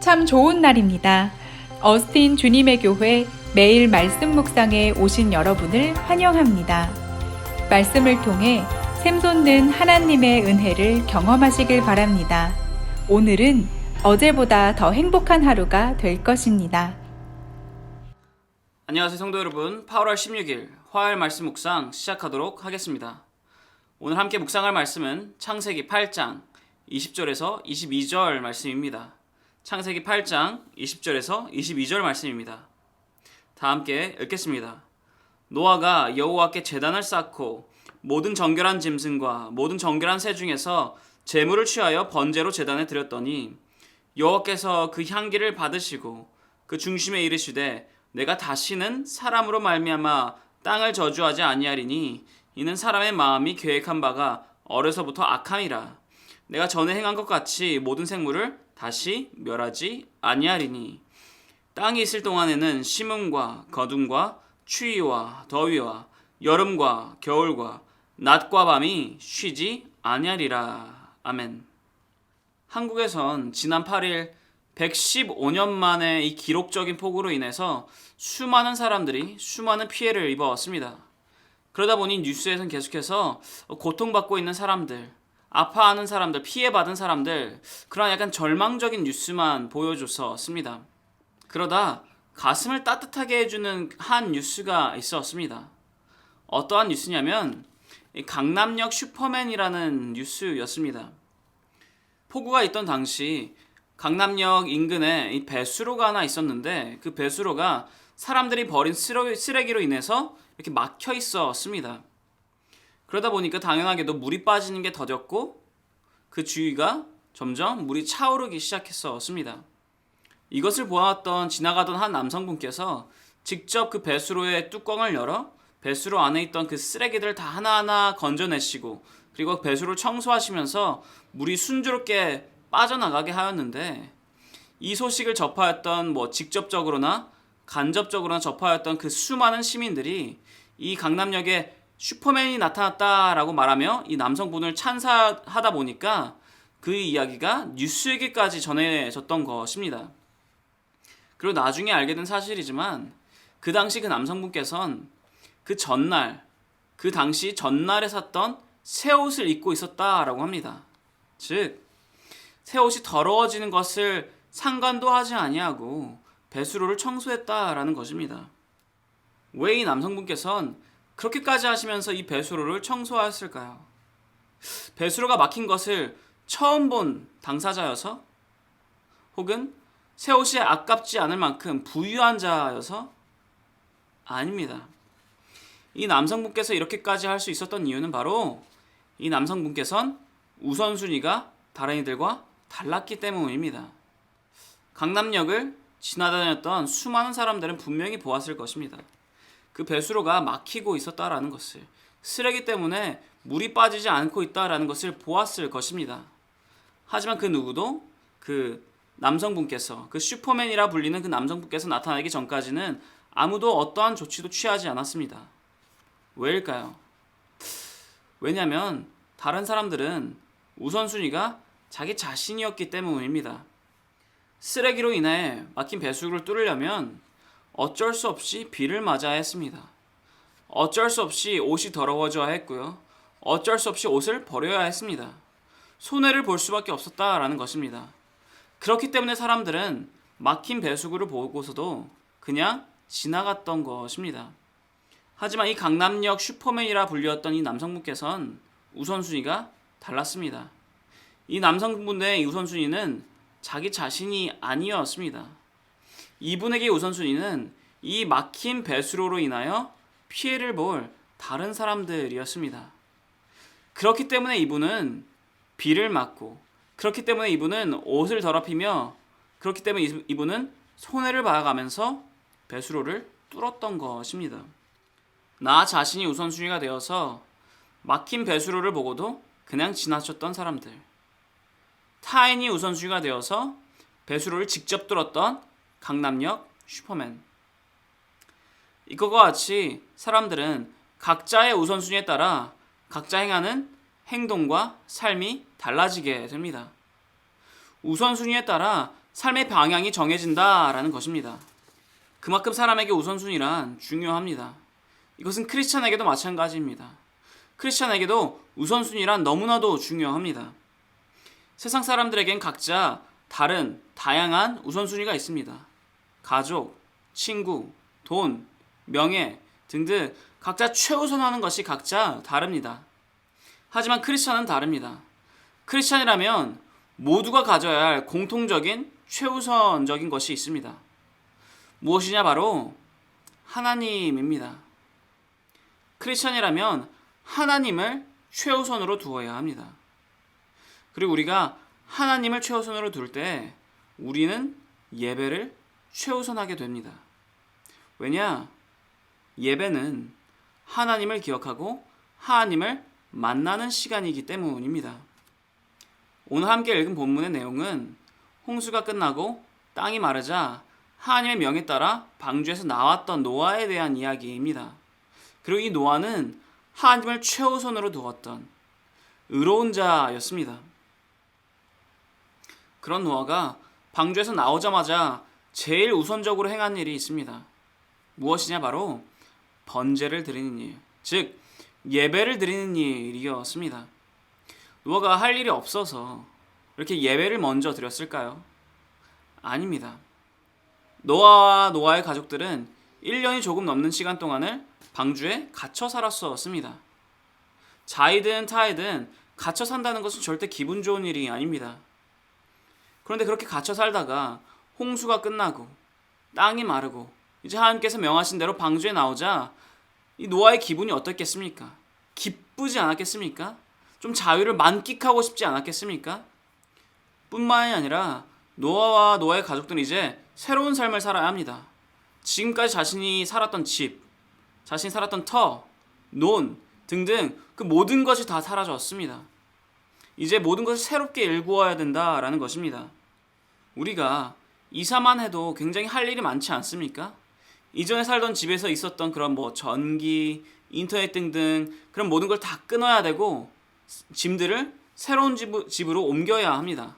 참 좋은 날입니다. 어스틴 주님의 교회 매일 말씀 묵상에 오신 여러분을 환영합니다. 말씀을 통해 샘솟는 하나님의 은혜를 경험하시길 바랍니다. 오늘은 어제보다 더 행복한 하루가 될 것입니다. 안녕하세요 성도 여러분, 8월 16일 화요일 말씀 묵상 시작하도록 하겠습니다. 오늘 함께 묵상할 말씀은 창세기 8장 20절에서 22절 말씀입니다. 창세기 8장 20절에서 22절 말씀입니다. 다 함께 읽겠습니다. 노아가 여호와께 제단을 쌓고 모든 정결한 짐승과 모든 정결한 새 중에서 제물을 취하여 번제로 제단에 드렸더니 여호와께서 그 향기를 받으시고 그 중심에 이르시되 내가 다시는 사람으로 말미암아 땅을 저주하지 아니하리니 이는 사람의 마음이 계획한 바가 어려서부터 악함이라. 내가 전에 행한 것 같이 모든 생물을 다시 멸하지 아니하리니 땅이 있을 동안에는 심음과 거둠과 추위와 더위와 여름과 겨울과 낮과 밤이 쉬지 아니하리라. 아멘. 한국에선 지난 8일 115년 만에 이 기록적인 폭우로 인해서 수많은 사람들이 수많은 피해를 입어왔습니다. 그러다 보니 뉴스에선 계속해서 고통받고 있는 사람들, 아파하는 사람들, 피해받은 사람들, 그런 약간 절망적인 뉴스만 보여줬었습니다. 그러다 가슴을 따뜻하게 해주는 한 뉴스가 있었습니다. 어떠한 뉴스냐면 강남역 슈퍼맨이라는 뉴스였습니다. 폭우가 있던 당시 강남역 인근에 이 배수로가 하나 있었는데 그 배수로가 사람들이 버린 쓰레기로 인해서 이렇게 막혀 있었습니다. 그러다 보니까 당연하게도 물이 빠지는 게 더뎠고 그 주위가 점점 물이 차오르기 시작했었습니다. 이것을 보았던 지나가던 한 남성분께서 직접 그 배수로의 뚜껑을 열어 배수로 안에 있던 그 쓰레기들을 다 하나하나 건져내시고 그리고 배수로를 청소하시면서 물이 순조롭게 빠져나가게 하였는데 이 소식을 접하였던 직접적으로나 간접적으로나 접하였던 그 수많은 시민들이 이 강남역에 슈퍼맨이 나타났다라고 말하며 이 남성분을 찬사하다 보니까 그 이야기가 뉴스에게까지 전해졌던 것입니다. 그리고 나중에 알게 된 사실이지만 그 당시 그 남성분께서는 그 전날, 그 당시 전날에 샀던 새 옷을 입고 있었다라고 합니다. 즉 새 옷이 더러워지는 것을 상관도 하지 아니하고 배수로를 청소했다라는 것입니다. 왜 이 남성분께서는 그렇게까지 하시면서 이 배수로를 청소하였을까요? 배수로가 막힌 것을 처음 본 당사자여서? 혹은 새 옷이 아깝지 않을 만큼 부유한 자여서? 아닙니다. 이 남성분께서 이렇게까지 할 수 있었던 이유는 바로 이 남성분께서는 우선순위가 다른 이들과 달랐기 때문입니다. 강남역을 지나다녔던 수많은 사람들은 분명히 보았을 것입니다. 그 배수로가 막히고 있었다라는 것을, 쓰레기 때문에 물이 빠지지 않고 있다라는 것을 보았을 것입니다. 하지만 그 누구도 그 남성분께서, 그 슈퍼맨이라 불리는 그 남성분께서 나타나기 전까지는 아무도 어떠한 조치도 취하지 않았습니다. 왜일까요? 왜냐하면 다른 사람들은 우선순위가 자기 자신이었기 때문입니다. 쓰레기로 인해 막힌 배수구를 뚫으려면 어쩔 수 없이 비를 맞아야 했습니다. 어쩔 수 없이 옷이 더러워져야 했고요. 어쩔 수 없이 옷을 버려야 했습니다. 손해를 볼 수밖에 없었다라는 것입니다. 그렇기 때문에 사람들은 막힌 배수구를 보고서도 그냥 지나갔던 것입니다. 하지만 이 강남역 슈퍼맨이라 불렸던 이 남성분께서는 우선순위가 달랐습니다. 이 남성분의 우선순위는 자기 자신이 아니었습니다. 이분에게 우선순위는 이 막힌 배수로로 인하여 피해를 볼 다른 사람들이었습니다. 그렇기 때문에 이분은 비를 맞고, 그렇기 때문에 이분은 옷을 더럽히며, 그렇기 때문에 이분은 손해를 봐가면서 배수로를 뚫었던 것입니다. 나 자신이 우선순위가 되어서 막힌 배수로를 보고도 그냥 지나쳤던 사람들, 타인이 우선순위가 되어서 배수로를 직접 뚫었던 강남역 슈퍼맨. 이것과 같이 사람들은 각자의 우선순위에 따라 각자 행하는 행동과 삶이 달라지게 됩니다. 우선순위에 따라 삶의 방향이 정해진다라는 것입니다. 그만큼 사람에게 우선순위란 중요합니다. 이것은 크리스찬에게도 마찬가지입니다. 크리스찬에게도 우선순위란 너무나도 중요합니다. 세상 사람들에겐 각자 다른 다양한 우선순위가 있습니다. 가족, 친구, 돈, 명예 등등 각자 최우선하는 것이 각자 다릅니다. 하지만 크리스찬은 다릅니다. 크리스찬이라면 모두가 가져야 할 공통적인 최우선적인 것이 있습니다. 무엇이냐? 바로 하나님입니다. 크리스찬이라면 하나님을 최우선으로 두어야 합니다. 그리고 우리가 하나님을 최우선으로 둘 때 우리는 예배를 최우선하게 됩니다. 왜냐? 예배는 하나님을 기억하고 하나님을 만나는 시간이기 때문입니다. 오늘 함께 읽은 본문의 내용은 홍수가 끝나고 땅이 마르자 하나님의 명에 따라 방주에서 나왔던 노아에 대한 이야기입니다. 그리고 이 노아는 하나님을 최우선으로 두었던 의로운 자였습니다. 그런 노아가 방주에서 나오자마자 제일 우선적으로 행한 일이 있습니다. 무엇이냐? 바로 번제를 드리는 일, 즉 예배를 드리는 일이었습니다. 노아가 할 일이 없어서 이렇게 예배를 먼저 드렸을까요? 아닙니다. 노아와 노아의 가족들은 1년이 조금 넘는 시간 동안을 방주에 갇혀 살았었습니다. 자이든 타이든 갇혀 산다는 것은 절대 기분 좋은 일이 아닙니다. 그런데 그렇게 갇혀 살다가 홍수가 끝나고 땅이 마르고 이제 하나님께서 명하신 대로 방주에 나오자 이 노아의 기분이 어떻겠습니까? 기쁘지 않았겠습니까? 좀 자유를 만끽하고 싶지 않았겠습니까? 뿐만이 아니라 노아와 노아의 가족들은 이제 새로운 삶을 살아야 합니다. 지금까지 자신이 살았던 집, 자신이 살았던 터, 논 등등 그 모든 것이 다 사라졌습니다. 이제 모든 것을 새롭게 일구어야 된다라는 것입니다. 우리가 이사만 해도 굉장히 할 일이 많지 않습니까? 이전에 살던 집에서 있었던 그런 전기, 인터넷 등등 그런 모든 걸 다 끊어야 되고 짐들을 새로운 집으로 옮겨야 합니다.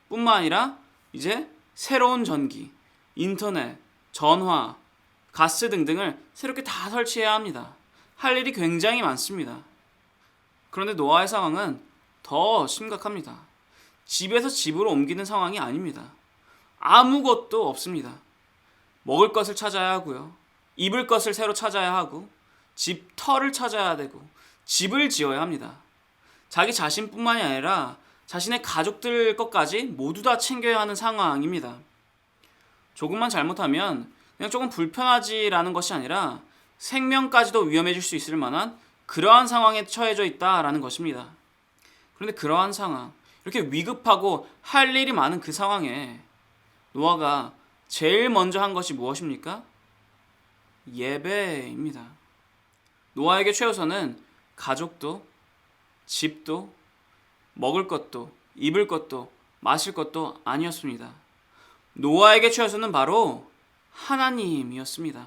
뿐만 아니라 이제 새로운 전기, 인터넷, 전화, 가스 등등을 새롭게 다 설치해야 합니다. 할 일이 굉장히 많습니다. 그런데 노아의 상황은 더 심각합니다. 집에서 집으로 옮기는 상황이 아닙니다. 아무것도 없습니다. 먹을 것을 찾아야 하고요. 입을 것을 새로 찾아야 하고 집 터를 찾아야 되고 집을 지어야 합니다. 자기 자신뿐만이 아니라 자신의 가족들 것까지 모두 다 챙겨야 하는 상황입니다. 조금만 잘못하면 그냥 조금 불편하지라는 것이 아니라 생명까지도 위험해질 수 있을 만한 그러한 상황에 처해져 있다라는 것입니다. 그런데 그러한 상황, 이렇게 위급하고 할 일이 많은 그 상황에 노아가 제일 먼저 한 것이 무엇입니까? 예배입니다. 노아에게 최우선은 가족도, 집도, 먹을 것도, 입을 것도, 마실 것도 아니었습니다. 노아에게 최우선은 바로 하나님이었습니다.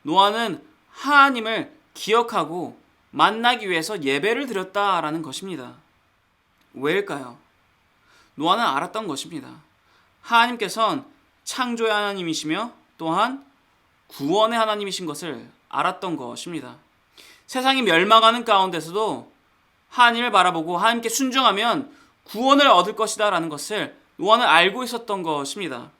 노아는 하나님을 기억하고 만나기 위해서 예배를 드렸다라는 것입니다. 왜일까요? 노아는 알았던 것입니다. 하나님께서는 창조의 하나님이시며 또한 구원의 하나님이신 것을 알았던 것입니다. 세상이 멸망하는 가운데서도 하나님을 바라보고 하나님께 순종하면 구원을 얻을 것이다 라는 것을 노아는 알고 있었던 것입니다.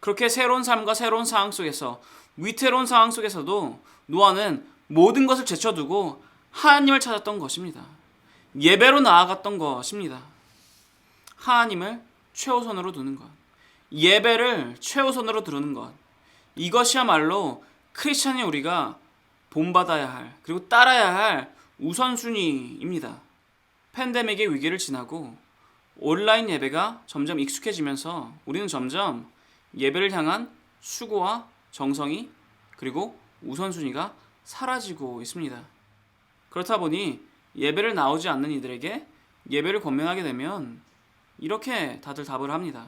그렇게 새로운 삶과 새로운 상황 속에서, 위태로운 상황 속에서도 노아는 모든 것을 제쳐두고 하나님을 찾았던 것입니다. 예배로 나아갔던 것입니다. 하나님을 최우선으로 두는 것, 예배를 최우선으로 두는 것, 이것이야말로 크리스찬이 우리가 본받아야 할, 그리고 따라야 할 우선순위입니다. 팬데믹의 위기를 지나고 온라인 예배가 점점 익숙해지면서 우리는 점점 예배를 향한 수고와 정성이 그리고 우선순위가 사라지고 있습니다. 그렇다 보니 예배를 나오지 않는 이들에게 예배를 권면하게 되면 이렇게 다들 답을 합니다.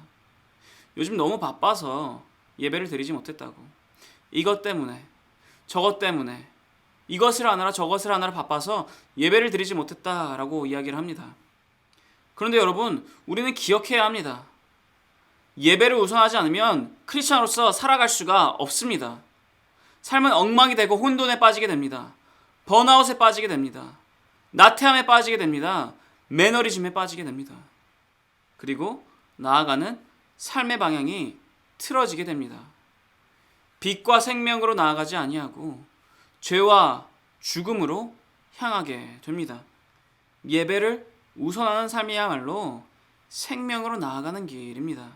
요즘 너무 바빠서 예배를 드리지 못했다고. 이것 때문에, 저것 때문에, 이것을 하느라 저것을 하느라 바빠서 예배를 드리지 못했다라고 이야기를 합니다. 그런데 여러분, 우리는 기억해야 합니다. 예배를 우선하지 않으면 크리스천으로서 살아갈 수가 없습니다. 삶은 엉망이 되고 혼돈에 빠지게 됩니다. 번아웃에 빠지게 됩니다. 나태함에 빠지게 됩니다. 매너리즘에 빠지게 됩니다. 그리고 나아가는 삶의 방향이 틀어지게 됩니다. 빛과 생명으로 나아가지 아니하고 죄와 죽음으로 향하게 됩니다. 예배를 우선하는 삶이야말로 생명으로 나아가는 길입니다.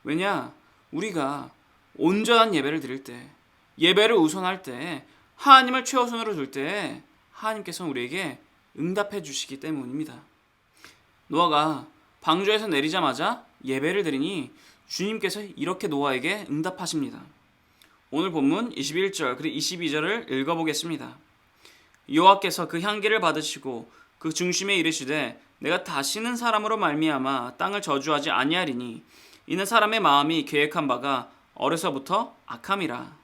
왜냐? 우리가 온전한 예배를 드릴 때, 예배를 우선할 때, 하나님을 최우선으로 둘 때 하나님께서는 우리에게 응답해 주시기 때문입니다. 노아가 방주에서 내리자마자 예배를 드리니 주님께서 이렇게 노아에게 응답하십니다. 오늘 본문 21절 그리고 22절을 읽어보겠습니다. 여호와께서 그 향기를 받으시고 그 중심에 이르시되 내가 다시는 사람으로 말미암아 땅을 저주하지 아니하리니 이는 사람의 마음이 계획한 바가 어려서부터 악함이라.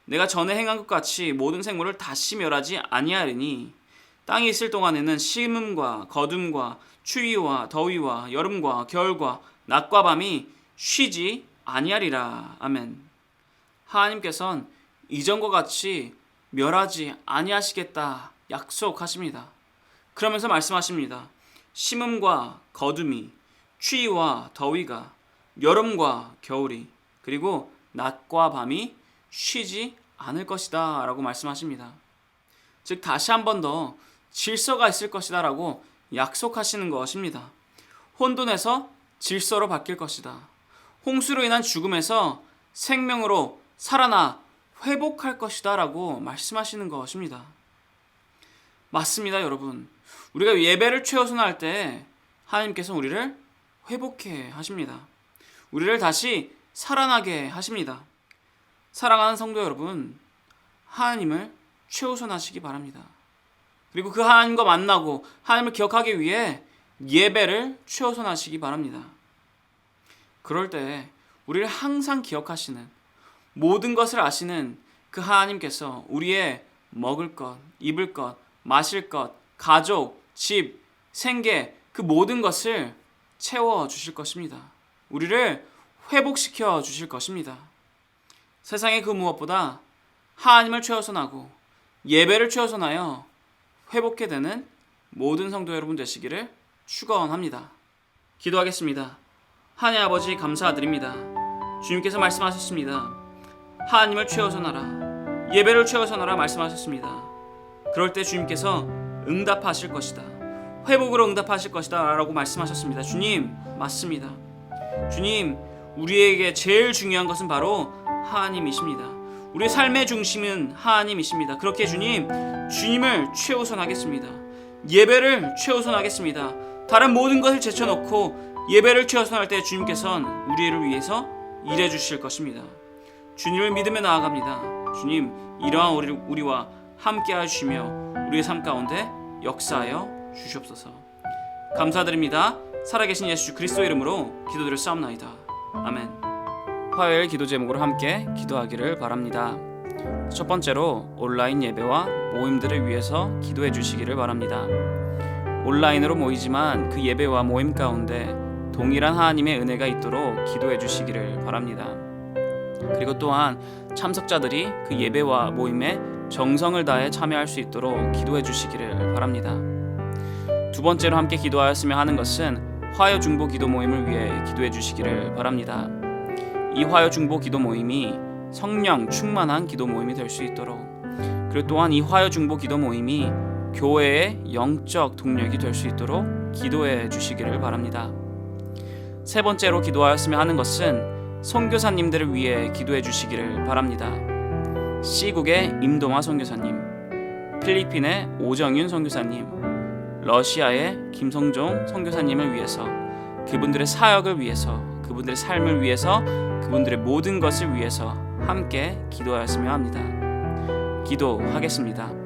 내가 전에 행한 것 같이 모든 생물을 다시 멸하지 아니하리니 땅이 있을 동안에는 심음과 거둠과 추위와 더위와 여름과 겨울과 낮과 밤이 쉬지 아니하리라. 아멘. 하나님께서는 이전과 같이 멸하지 아니하시겠다 약속하십니다. 그러면서 말씀하십니다. 심음과 거둠이, 추위와 더위가, 여름과 겨울이, 그리고 낮과 밤이 쉬지 않을 것이다 라고 말씀하십니다. 즉 다시 한 번 더 질서가 있을 것이다 라고 약속하시는 것입니다. 혼돈에서 질서로 바뀔 것이다. 홍수로 인한 죽음에서 생명으로 살아나 회복할 것이다 라고 말씀하시는 것입니다. 맞습니다, 여러분. 우리가 예배를 최우선할 때 하나님께서 우리를 회복해 하십니다. 우리를 다시 살아나게 하십니다. 사랑하는 성도 여러분, 하나님을 최우선하시기 바랍니다. 그리고 그 하나님과 만나고 하나님을 기억하기 위해 예배를 최우선하시기 바랍니다. 그럴 때 우리를 항상 기억하시는, 모든 것을 아시는 그 하나님께서 우리의 먹을 것, 입을 것, 마실 것, 가족, 집, 생계, 그 모든 것을 채워주실 것입니다. 우리를 회복시켜 주실 것입니다. 세상의 그 무엇보다 하나님을 최우선하고 예배를 최우선하여 회복해 되는 모든 성도 여러분 되시기를 축원합니다. 기도하겠습니다. 하나님 아버지 감사드립니다. 주님께서 말씀하셨습니다. 하나님을 최우선하라, 예배를 최우선하라 말씀하셨습니다. 그럴 때 주님께서 응답하실 것이다, 회복으로 응답하실 것이다 라고 말씀하셨습니다. 주님, 맞습니다. 주님, 우리에게 제일 중요한 것은 바로 하나님이십니다. 우리의 삶의 중심은 하나님이십니다. 그렇게 주님을 최우선하겠습니다. 예배를 최우선하겠습니다. 다른 모든 것을 제쳐놓고 예배를 최우선할 때 주님께서는 우리를 위해서 일해 주실 것입니다. 주님을 믿으며 나아갑니다. 주님, 이러한 우리와 함께 하시며 우리의 삶 가운데 역사하여 주시옵소서. 감사드립니다. 살아계신 예수 그리스도 이름으로 기도드렸사옵나이다. 아멘. 화요일 기도 제목으로 함께 기도하기를 바랍니다. 첫 번째로 온라인 예배와 모임들을 위해서 기도해 주시기를 바랍니다. 온라인으로 모이지만 그 예배와 모임 가운데 동일한 하나님의 은혜가 있도록 기도해 주시기를 바랍니다. 그리고 또한 참석자들이 그 예배와 모임에 정성을 다해 참여할 수 있도록 기도해 주시기를 바랍니다. 두 번째로 함께 기도하였으며 하는 것은 화요 중보 기도 모임을 위해 기도해 주시기를 바랍니다. 이 화요 중보 기도 모임이 성령 충만한 기도 모임이 될 수 있도록, 그리고 또한 이 화요 중보 기도 모임이 교회의 영적 동력이 될 수 있도록 기도해 주시기를 바랍니다. 세 번째로 기도하였으며 하는 것은 선교사님들을 위해 기도해 주시기를 바랍니다. C국의 임동화 선교사님, 필리핀의 오정윤 선교사님, 러시아의 김성종 선교사님을 위해서, 그분들의 사역을 위해서, 그분들의 삶을 위해서, 그분들의 모든 것을 위해서 함께 기도하였으며 합니다. 기도하겠습니다.